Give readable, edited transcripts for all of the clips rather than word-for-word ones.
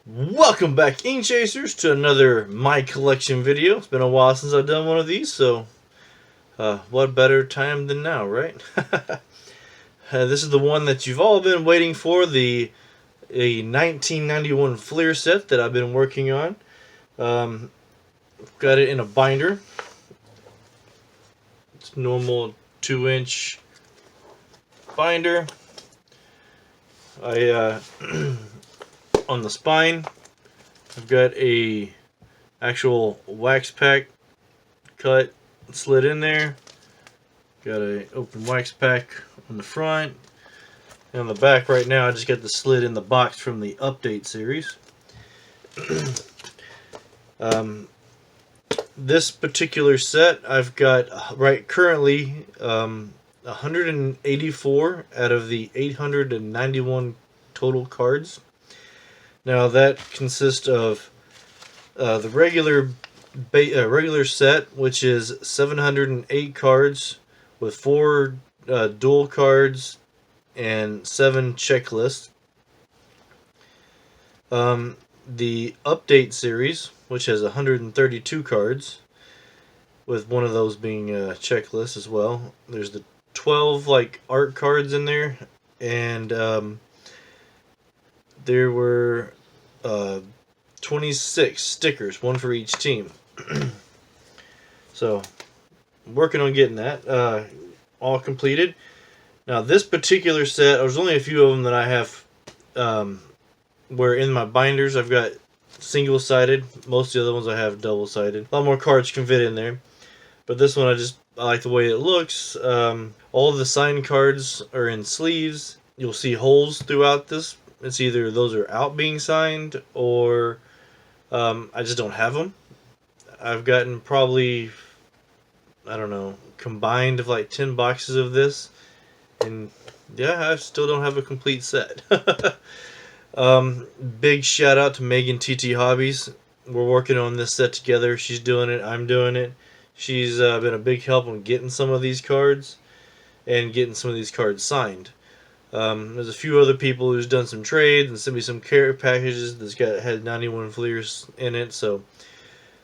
Welcome back, Ink Chasers, to another My Collection video. It's been a while since I've done one of these, so what better time than now, right? This is the one that you've all been waiting for, a 1991 Fleer set that I've been working on. Got it in a binder. It's normal 2-inch binder. On the spine, I've got a actual wax pack cut slid in there. Got a open wax pack on the front. And on the back right now, I just got the slit in the box from the update series. This particular set, I've got currently 184 out of the 891 total cards. Now that consists of the regular set, which is 708 cards with 4 dual cards and 7 checklists. The update series, which has 132 cards, with one of those being a checklist as well. There's the 12 art cards in there, and there were 26 stickers, one for each team. So, I'm working on getting that all completed. Now, this particular set, there's only a few of them that I have where in my binders I've got single-sided. Most of the other ones I have double-sided. A lot more cards can fit in there. But this one, I like the way it looks. All of the signed cards are in sleeves. You'll see holes throughout this. It's either those are out being signed, or I just don't have them. I've gotten probably, I don't know, combined of like 10 boxes of this. And yeah, I still don't have a complete set. Big shout out to Megan TT Hobbies. We're working on this set together. She's doing it, I'm doing it. She's been a big help on getting some of these cards and getting some of these cards signed. There's a few other people who's done some trades and sent me some care packages that's had 91 Fleers in it. So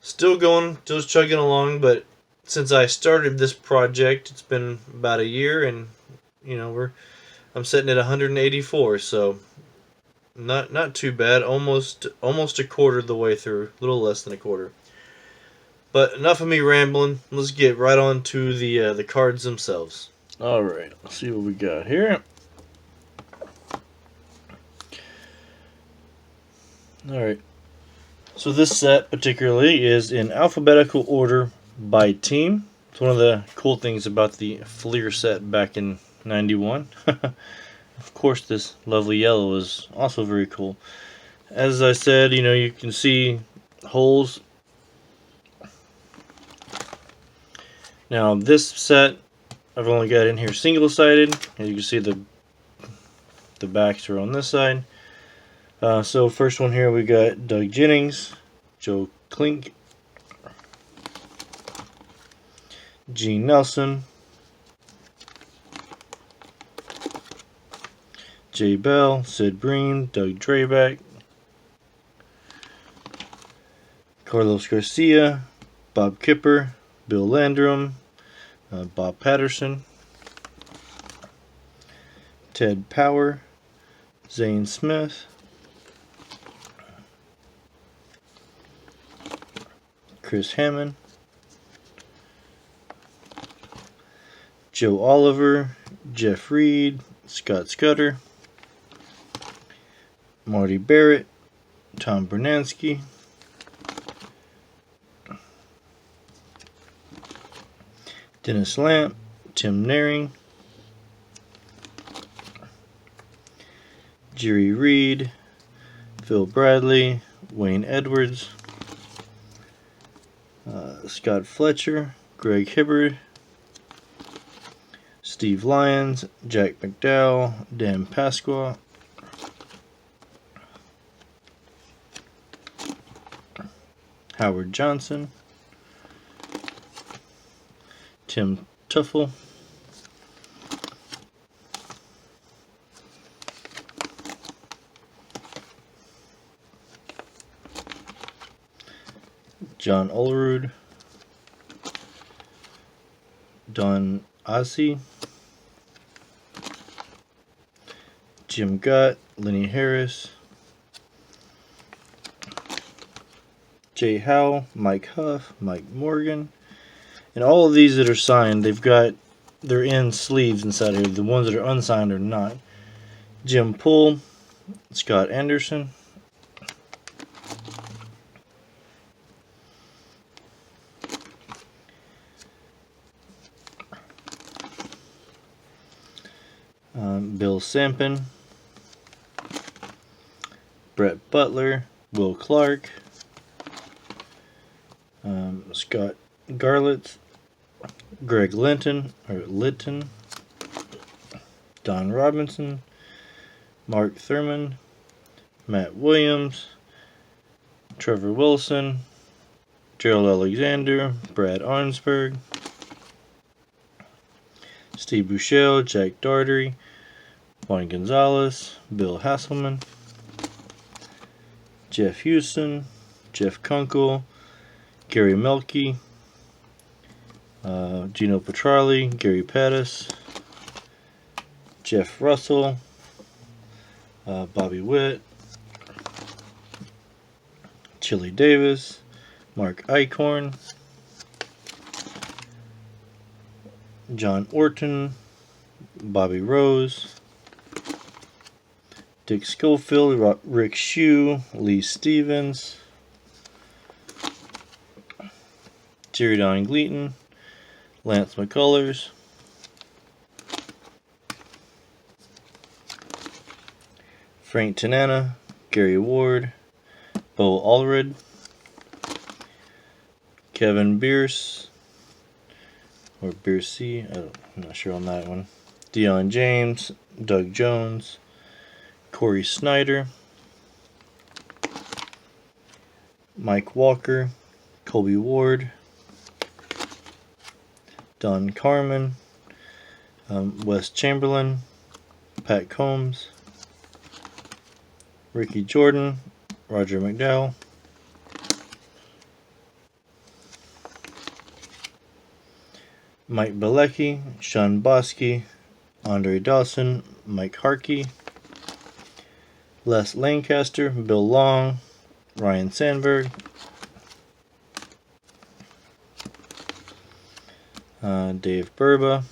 still going, still chugging along. But since I started this project, it's been about a year, and I'm sitting at 184. So not too bad. Almost a quarter of the way through. A little less than a quarter. But enough of me rambling. Let's get right on to the cards themselves. All right, let's see what we got here. All right. So this set particularly is in alphabetical order by team. It's one of the cool things about the Fleer set back in '91. Of course, this lovely yellow is also very cool. As I said, you can see holes. Now this set, I've only got in here single-sided. As you can see, the backs are on this side. So first one here, we got Doug Jennings, Joe Klink, Gene Nelson, Jay Bell, Sid Breen, Doug Drabek, Carlos Garcia, Bob Kipper, Bill Landrum, Bob Patterson, Ted Power, Zane Smith, Chris Hammond, Joe Oliver, Jeff Reed, Scott Scudder, Marty Barrett, Tom Bernansky, Dennis Lamp, Tim Naring, Jerry Reed, Phil Bradley, Wayne Edwards, Scott Fletcher, Greg Hibbard, Steve Lyons, Jack McDowell, Dan Pasqua, Howard Johnson, Tim Tuffle, John Olerud, Don Ossie, Jim Gott, Lenny Harris, Jay Howe, Mike Huff, Mike Morgan, and all of these that are signed, they're in sleeves inside here. The ones that are unsigned are not. Jim Poole, Scott Anderson, Bill Sampin, Brett Butler, Will Clark, Scott Garlitz, Greg Linton, Don Robinson, Mark Thurman, Matt Williams, Trevor Wilson, Gerald Alexander, Brad Arnsberg, Steve Buchel, Jack Daugherty, Juan Gonzalez, Bill Hasselman, Jeff Houston, Jeff Kunkel, Gary Melke, Gino Petrarli, Gary Pettis, Jeff Russell, Bobby Witt, Chili Davis, Mark Eichhorn, John Orton, Bobby Rose, Dick Schofield, Rick Shue, Lee Stevens, Jerry Don Gleaton, Lance McCullers, Frank Tanana, Gary Ward, Bo Allred, Kevin Bierce, or Bierce, I'm not sure on that one, Deion James, Doug Jones, Corey Snyder, Mike Walker, Colby Ward, Don Carmen, Wes Chamberlain, Pat Combs, Ricky Jordan, Roger McDowell, Mike Bilecki, Sean Bosky, Andre Dawson, Mike Harkey, Les Lancaster, Bill Long, Ryan Sandberg, Dave Burba,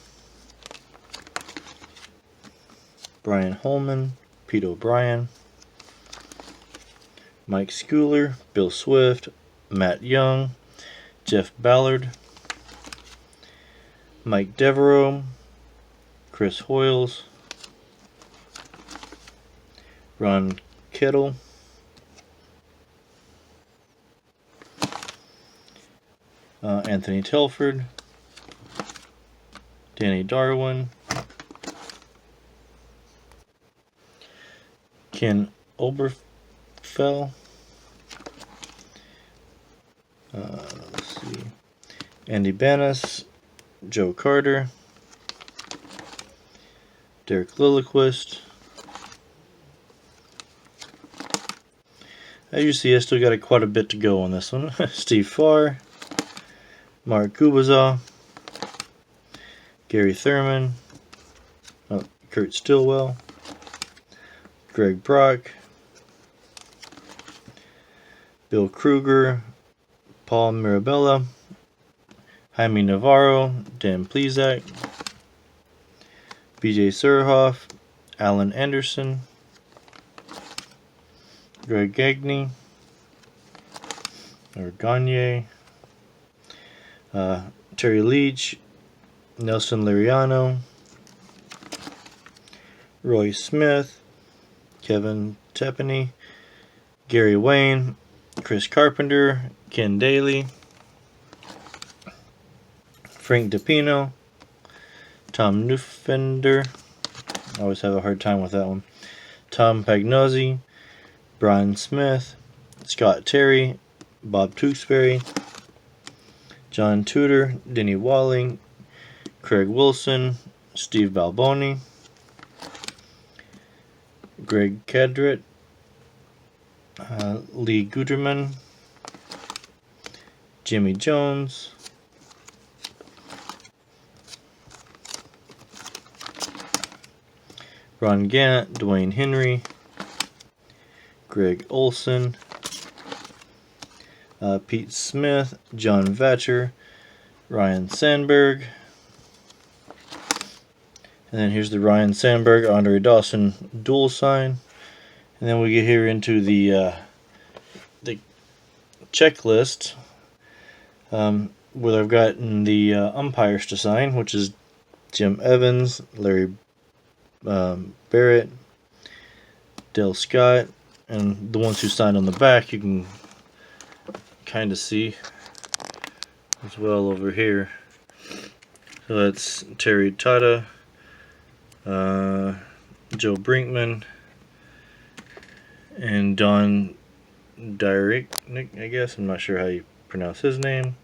Brian Holman, Pete O'Brien, Mike Schooler, Bill Swift, Matt Young, Jeff Ballard, Mike Devereaux, Chris Hoyles, Ron Kittle, Anthony Telford, Danny Darwin, Ken Oberfell, let's see, Andy Banas, Joe Carter, Derek Lilliquist. As you see, I still got quite a bit to go on this one. Steve Farr, Mark Kubazaw, Gary Thurman, Kurt Stillwell, Greg Brock, Bill Kruger, Paul Mirabella, Jaime Navarro, Dan Plezak, BJ Surhoff, Alan Anderson, Greg Gagne, or Gagne, Terry Leach, Nelson Liriano, Roy Smith, Kevin Tepany, Gary Wayne, Chris Carpenter, Ken Daly, Frank DePino, Tom Neufender, I always have a hard time with that one, Tom Pagnozzi, Brian Smith, Scott Terry, Bob Tewksbury, John Tudor, Denny Walling, Craig Wilson, Steve Balboni, Greg Cadret, Lee Guterman, Jimmy Jones, Ron Gant, Dwayne Henry, Greg Olson, Pete Smith, John Vatcher, Ryan Sandberg, and then here's the Ryan Sandberg, Andre Dawson dual sign. And then we get here into the checklist where I've gotten the umpires to sign, which is Jim Evans, Larry Barrett, Dale Scott, and the ones who signed on the back you can kind of see as well over here. So that's Terry Tata, Joe Brinkman, and Don Dyrick, I guess. I'm not sure how you pronounce his name.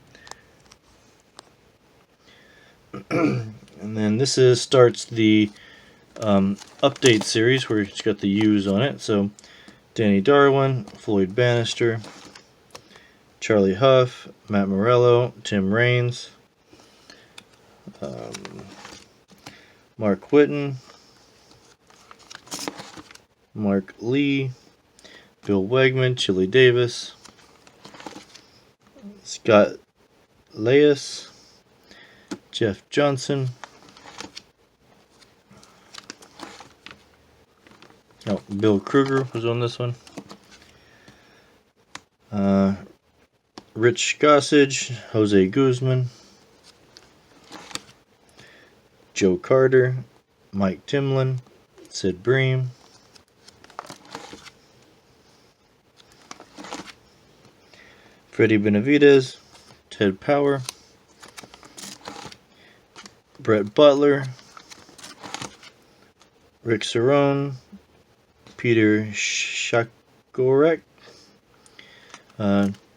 And then this starts the update series where it's got the U's on it. So Danny Darwin, Floyd Bannister, Charlie Huff, Matt Morello, Tim Raines, Mark Whitten, Mark Lee, Bill Wegman, Chili Davis, Scott Laius, Jeff Johnson, Bill Kruger was on this one, Rich Gossage, Jose Guzman, Joe Carter, Mike Timlin, Sid Bream, Freddie Benavidez, Ted Power, Brett Butler, Rick Cerrone, Peter Shakorek,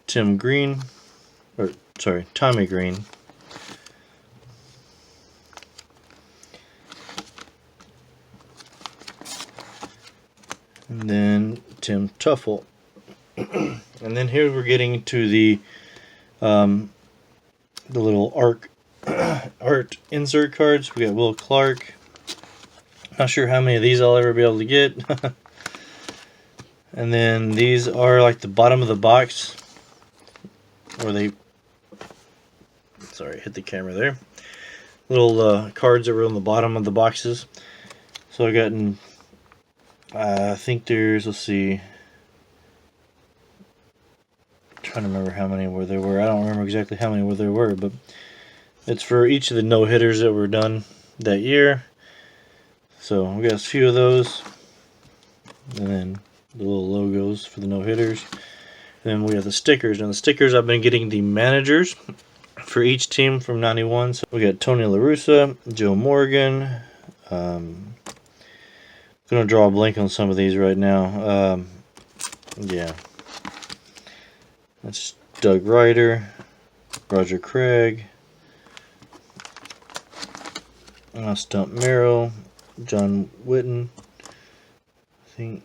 Tommy Green, and then Tim Tuffle. And then here we're getting to the little art insert cards. We got Will Clark. Not sure how many of these I'll ever be able to get. And then these are like the bottom of the box, or they, sorry, hit the camera there. Little cards that were on the bottom of the boxes. So I got I think there's, let's see, trying to remember how many there were. I don't remember exactly how many there were, but it's for each of the no-hitters that were done that year. So we got a few of those, and then the little logos for the no-hitters. Then we have the stickers. And the stickers, I've been getting the managers for each team from 91. So we got Tony La Russa, Joe Morgan. I'm gonna draw a blank on some of these right now. Yeah, that's Doug Ryder, Roger Craig, Stump Merrill, John Whitten, I think,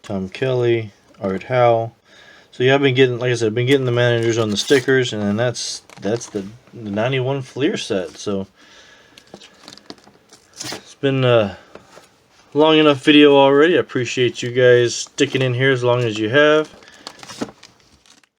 Tom Kelly, Art Howe. So yeah, I've been getting, like I said, I've been getting the managers on the stickers, and then that's the 91 Fleer set. So it's been a long enough video already. I appreciate you guys sticking in here as long as you have.